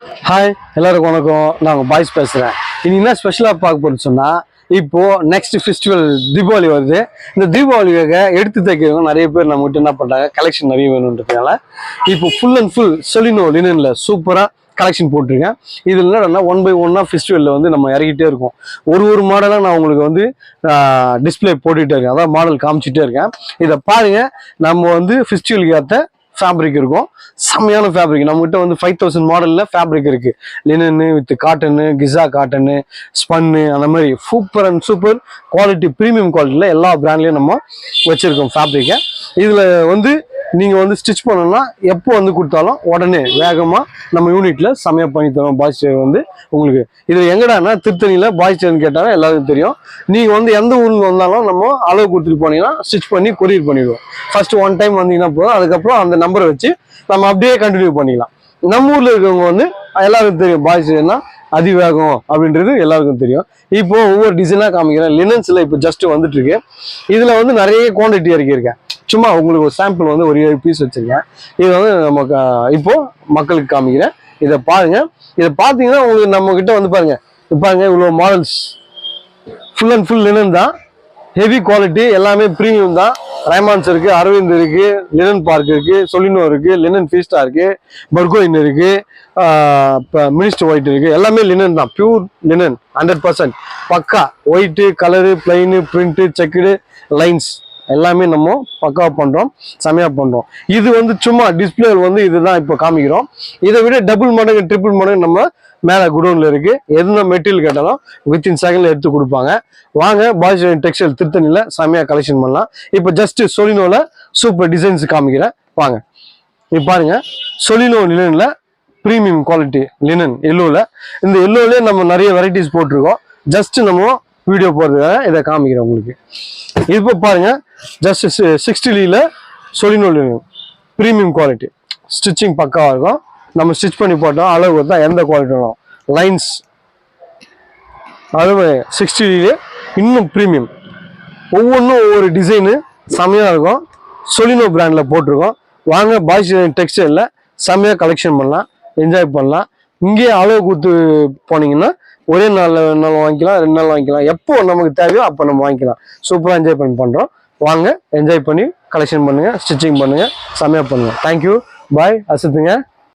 Hi எல்லாருக்கும் வணக்கம். நான் உங்கள் பாய்ஸ் பேசுகிறேன். இன்னைக்கு என்ன ஸ்பெஷலாக பார்க்க போகிறேன்னு சொன்னால், இப்போது நெக்ஸ்ட் ஃபெஸ்டிவல் தீபாவளி வருது. இந்த தீபாவளிக்காக எடுத்து தைக்கிறவங்க நிறைய பேர் நம்மகிட்ட என்ன பண்ணுறாங்க, கலெக்ஷன் நிறைய வேணுன்றதுனால இப்போ ஃபுல் அண்ட் ஃபுல் சொலினோ லினனில் சூப்பராக கலெக்ஷன் போட்டிருக்கேன். இதில் என்னன்னா 1 by 1 ஃபெஸ்டிவலில் வந்து நம்ம இறக்கிட்டே இருக்கோம். ஒரு மாடலாக நான் உங்களுக்கு வந்து டிஸ்பிளே போட்டுகிட்டே இருக்கேன், அதான் மாடல் காமிச்சிட்டே இருக்கேன். இதை பாருங்கள். நம்ம வந்து ஃபெஸ்டிவலுக்கு ஏற்ற ஃபேப்ரிக் இருக்கும், செம்மையான ஃபேப்ரிக். நம்மகிட்ட வந்து 5000 மாடலில் ஃபேப்ரிக் இருக்குது. லினனு வித் காட்டனு, கிசா காட்டனு, ஸ்பன்னு, அந்த மாதிரி சூப்பர் குவாலிட்டி, ப்ரீமியம் குவாலிட்டியில் எல்லா பிராண்ட்லேயும் நம்ம வச்சுருக்கோம் ஃபேப்ரிக்கை. இதில் வந்து நீங்கள் வந்து ஸ்டிச் பண்ணணும்னா எப்போ வந்து கொடுத்தாலும் உடனே வேகமாக நம்ம யூனிட்டில் செம்மையாக பண்ணி தரோம். பாய்ஸ் வந்து உங்களுக்கு இதில் எங்கடானா திருத்தணியில் பாய்ஸ் கேட்டாலும் எல்லாருக்கும் தெரியும். நீங்கள் வந்து எந்த ஊருக்கு வந்தாலும் நம்ம அளவு கொடுத்துட்டு போனீங்கன்னா ஸ்டிச் பண்ணி கொரியர் பண்ணிடுவோம். ஃபர்ஸ்ட் 1 டைம் வந்தீங்கன்னா போதும், அதுக்கப்புறம் அந்த நம்பரை வச்சு நம்ம அப்படியே கண்டினியூ பண்ணிக்கலாம். நம்ம ஊரில் இருக்கவங்க வந்து எல்லாருக்கும் தெரியும் பாய்ஸ்னா அதிவேகம் அப்படின்றது எல்லாருக்கும் தெரியும். இப்போ ஒவ்வொரு டிசைனாக காமிக்கிறேன். லினன்ஸில் இப்போ ஜஸ்ட் வந்துட்டு இருக்கு. இதில் வந்து நிறைய குவான்டிட்டி இறக்கியிருக்கேன். சும்மா உங்களுக்கு ஒரு சாம்பிள் வந்து ஒரு 7 பீஸ் வச்சிருக்கேன். இது வந்து நமக்கு இப்போ மக்களுக்கு காமிக்கிறேன். இதை பாருங்க. இதை பார்த்தீங்கன்னா உங்களுக்கு நம்ம கிட்ட வந்து பாருங்க, இவ்வளோ models full and full linen தான், ஹெவி குவாலிட்டி, எல்லாமே ப்ரீமியம் தான். ரைமான்ஸ் இருக்கு, அரவிந்த் இருக்கு, லினன் பார்க் இருக்கு, சொலினோ இருக்கு, லினன் ஃபீஸ்டா இருக்கு, பர்கோயின் இருக்கு, மினிஸ்டர் ஒயிட் இருக்கு. எல்லாமே லினன் தான், பியூர் லினன் 100% பக்கா. White colour, plain, print, checked, lines எல்லாமே நம்ம பக்காவாக பண்ணுறோம், செமையாக பண்ணுறோம். இது வந்து சும்மா டிஸ்பிளே வந்து இதுதான் இப்போ காமிக்கிறோம். இதை விட டபுள் மடங்கு, ட்ரிபிள் மடங்கு நம்ம மேலே குடோனில் இருக்குது. எந்த மெட்டீரியல் கேட்டாலும் வித்தின் செகண்டில் எடுத்து கொடுப்பாங்க. வாங்க, பாய்ஸ் டெக்ஸ்டைல் திருத்தணியில் செமையாக கலெக்ஷன் பண்ணலாம். இப்போ ஜஸ்ட் சொலினோவில் சூப்பர் டிசைன்ஸ் காமிக்கிறேன், வாங்க. இப்போ பாருங்க, சொலினோ லினனில் ப்ரீமியம் குவாலிட்டி லினன் எல்லோவில். இந்த எல்லோவிலே நம்ம நிறைய வெரைட்டிஸ் போட்டிருக்கோம். ஜஸ்ட் நம்ம வீடியோ போடுறதுக்காக இதை காமிக்கிறேன் உங்களுக்கு. இப்போ பாருங்க, ஜஸ்ட் 60ல சொலினோ லினன் ப்ரீமியம் குவாலிட்டி, ஸ்டிச்சிங் பக்காவாக இருக்கும். நம்ம ஸ்டிச் பண்ணி போட்டோம், அளவு தான் எந்த குவாலிட்டி வரும். லைன்ஸ் அளவு 60லே இன்னும் ப்ரீமியம். ஒவ்வொன்றும் ஒவ்வொரு டிசைனு செம்மையாக இருக்கும். சொலினோ பிராண்டில் போட்டிருக்கோம். வாங்க, பாய்ஸ் டெக்ஸ்டைலில் செம்மையாக கலெக்ஷன் பண்ணலாம், என்ஜாய் பண்ணலாம். இங்கேயே அளவு கொடுத்து போனீங்கன்னா ஒரே நாள் வாங்கிக்கலாம், 2 நாள் வாங்கிக்கலாம். எப்போ நமக்கு தேவையோ அப்போ நம்ம வாங்கிக்கலாம். சூப்பராக என்ஜாய் பண்ணுறோம். வாங்க, என்ஜாய் பண்ணி கலெக்ஷன் பண்ணுங்கள், ஸ்டிச்சிங் பண்ணுங்கள், செம்மையாக பண்ணுங்கள். தேங்க்யூ, பாய், அசத்துங்க.